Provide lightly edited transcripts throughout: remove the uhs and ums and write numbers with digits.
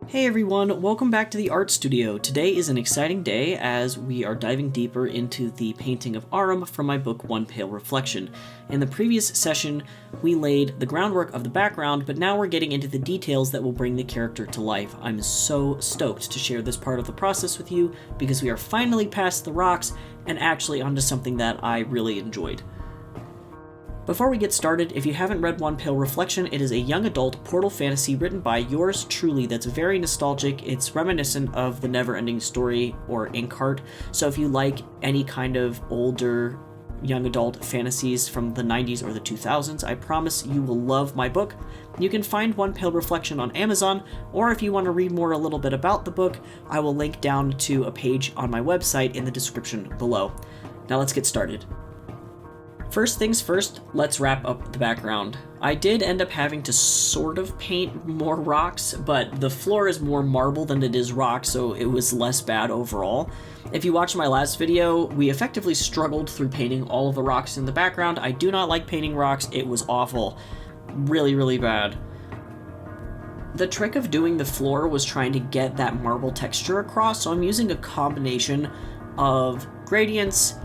Hey everyone, welcome back to the art studio. Today is an exciting day as we are diving deeper into the painting of Aurum from my book One Pale Reflection. In the previous session, we laid the groundwork of the background, but now we're getting into the details that will bring the character to life. I'm so stoked to share this part of the process with you because we are finally past the rocks and actually onto something that I really enjoyed. Before we get started, if you haven't read One Pale Reflection, it is a young adult portal fantasy written by yours truly that's very nostalgic. It's reminiscent of the Never-Ending Story or Inkheart, so if you like any kind of older young adult fantasies from the 90s or the 2000s, I promise you will love my book. You can find One Pale Reflection on Amazon, or if you want to read more a little bit about the book, I will link down to a page on my website in the description below. Now let's get started. First things first, let's wrap up the background. I did end up having to sort of paint more rocks, but the floor is more marble than it is rock, so it was less bad overall. If you watched my last video, we effectively struggled through painting all of the rocks in the background. I do not like painting rocks, it was awful. Really, really bad. The trick of doing the floor was trying to get that marble texture across, so I'm using a combination of gradients,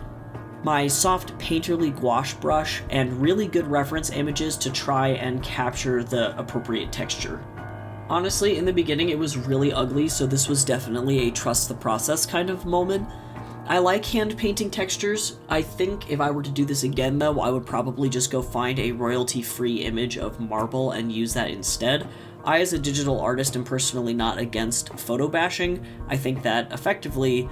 my soft painterly gouache brush, and really good reference images to try and capture the appropriate texture. Honestly, in the beginning it was really ugly, so this was definitely a trust the process kind of moment. I like hand painting textures. I think if I were to do this again though, I would probably just go find a royalty-free image of marble and use that instead. I, as a digital artist, am personally not against photo bashing. I think that effectively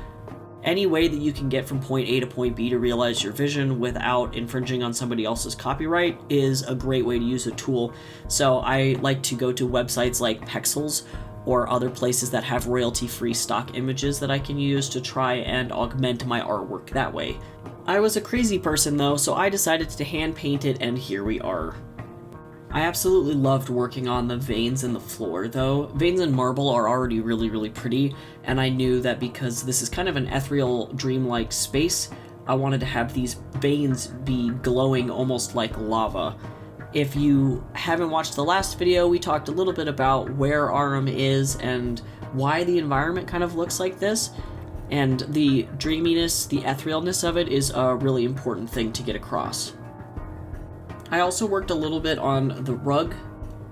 any way that you can get from point A to point B to realize your vision without infringing on somebody else's copyright is a great way to use a tool. So I like to go to websites like Pexels or other places that have royalty-free stock images that I can use to try and augment my artwork that way. I was a crazy person though, so I decided to hand paint it, and here we are. I absolutely loved working on the veins in the floor though. Veins in marble are already really, really pretty, and I knew that because this is kind of an ethereal, dreamlike space, I wanted to have these veins be glowing almost like lava. If you haven't watched the last video, we talked a little bit about where Aurum is and why the environment kind of looks like this, and the dreaminess, the etherealness of it is a really important thing to get across. I also worked a little bit on the rug.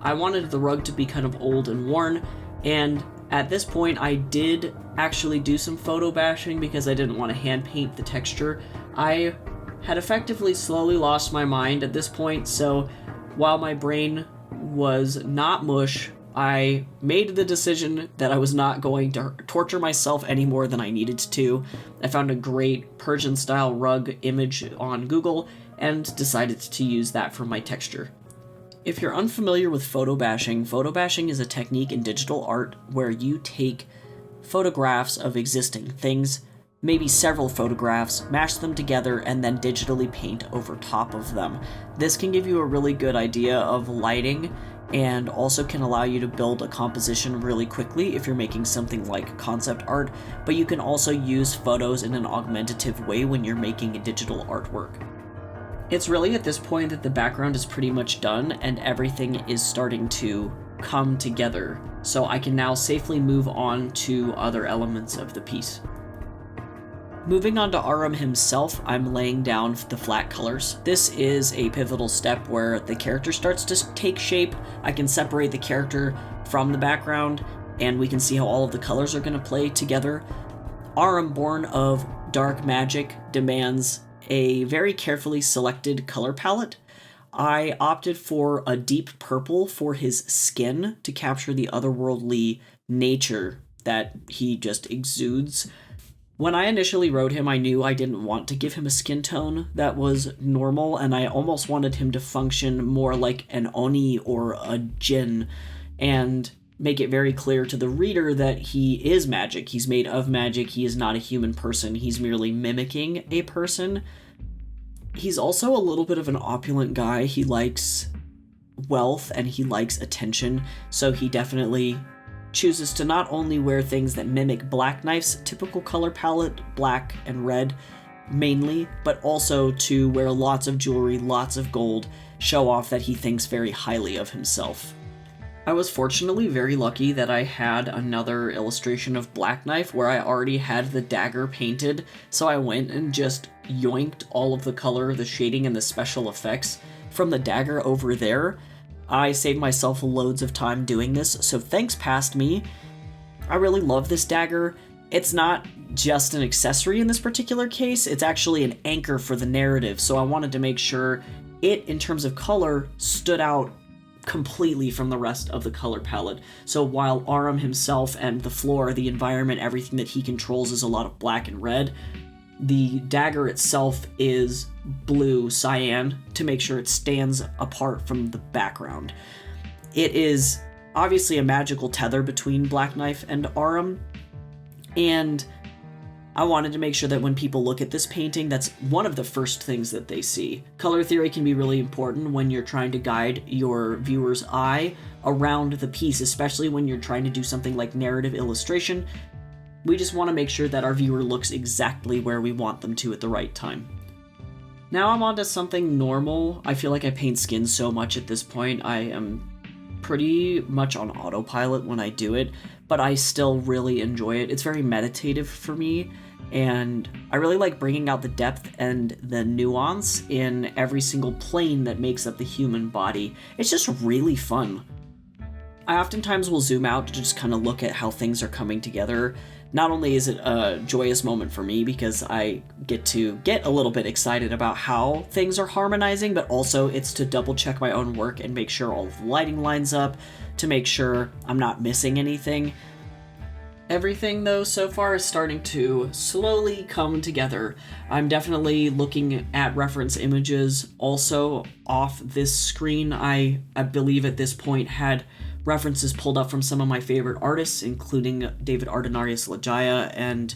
I wanted the rug to be kind of old and worn, and at this point I did actually do some photo bashing because I didn't want to hand paint the texture. I had effectively slowly lost my mind at this point, so while my brain was not mush, I made the decision that I was not going to torture myself any more than I needed to. I found a great Persian-style rug image on Google and decided to use that for my texture. If you're unfamiliar with photo bashing is a technique in digital art where you take photographs of existing things, maybe several photographs, mash them together, and then digitally paint over top of them. This can give you a really good idea of lighting and also can allow you to build a composition really quickly if you're making something like concept art, but you can also use photos in an augmentative way when you're making digital artwork. It's really at this point that the background is pretty much done and everything is starting to come together, so I can now safely move on to other elements of the piece. Moving on to Aurum himself, I'm laying down the flat colors. This is a pivotal step where the character starts to take shape. I can separate the character from the background, and we can see how all of the colors are going to play together. Aurum, born of dark magic, demands a very carefully selected color palette. I opted for a deep purple for his skin to capture the otherworldly nature that he just exudes. When I initially wrote him, I knew I didn't want to give him a skin tone that was normal, and I almost wanted him to function more like an Oni or a Jinn, and make it very clear to the reader that he is magic. He's made of magic. He is not a human person. He's merely mimicking a person. He's also a little bit of an opulent guy. He likes wealth and he likes attention, so he definitely chooses to not only wear things that mimic Black Knife's typical color palette, black and red mainly, but also to wear lots of jewelry, lots of gold, show off that he thinks very highly of himself. I was fortunately very lucky that I had another illustration of Black Knife where I already had the dagger painted, so I went and just yoinked all of the color, the shading, and the special effects from the dagger over there. I saved myself loads of time doing this, so thanks past me. I really love this dagger. It's not just an accessory in this particular case, it's actually an anchor for the narrative, so I wanted to make sure it, in terms of color, stood out completely from the rest of the color palette. So while Aurum himself and the floor, the environment, everything that he controls is a lot of black and red, the dagger itself is blue cyan to make sure it stands apart from the background. It is obviously a magical tether between Black Knife and Aurum, and I wanted to make sure that when people look at this painting, that's one of the first things that they see. Color theory can be really important when you're trying to guide your viewer's eye around the piece, especially when you're trying to do something like narrative illustration. We just want to make sure that our viewer looks exactly where we want them to at the right time. Now I'm on to something normal. I feel like I paint skin so much at this point. I am pretty much on autopilot when I do it, but I still really enjoy it. It's very meditative for me, and I really like bringing out the depth and the nuance in every single plane that makes up the human body. It's just really fun. I oftentimes will zoom out to just kind of look at how things are coming together. Not only is it a joyous moment for me because I get to get a little bit excited about how things are harmonizing, but also it's to double check my own work and make sure all of the lighting lines up, to make sure I'm not missing anything. Everything, though, so far is starting to slowly come together. I'm definitely looking at reference images also off this screen. I believe at this point had references pulled up from some of my favorite artists, including David Ardenarius Lajaya and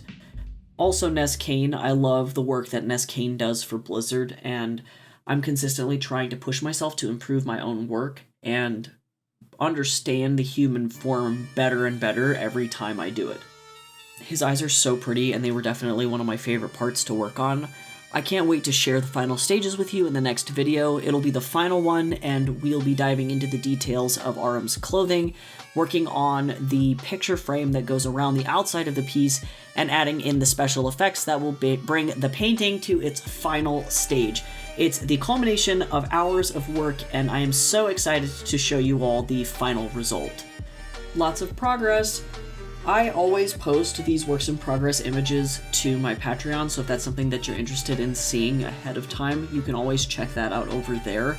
also Ness Kane. I love the work that Ness Kane does for Blizzard, and I'm consistently trying to push myself to improve my own work and understand the human form better and better every time I do it. His eyes are so pretty, and they were definitely one of my favorite parts to work on. I can't wait to share the final stages with you in the next video. It'll be the final one, and we'll be diving into the details of Aurum's clothing, working on the picture frame that goes around the outside of the piece, and adding in the special effects that will bring the painting to its final stage. It's the culmination of hours of work, and I am so excited to show you all the final result. Lots of progress! I always post these works in progress images to my Patreon, so if that's something that you're interested in seeing ahead of time, you can always check that out over there.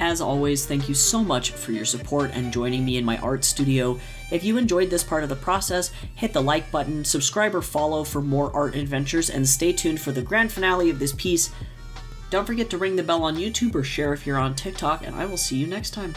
As always, thank you so much for your support and joining me in my art studio. If you enjoyed this part of the process, hit the like button, subscribe or follow for more art adventures, and stay tuned for the grand finale of this piece. Don't forget to ring the bell on YouTube or share if you're on TikTok, and I will see you next time.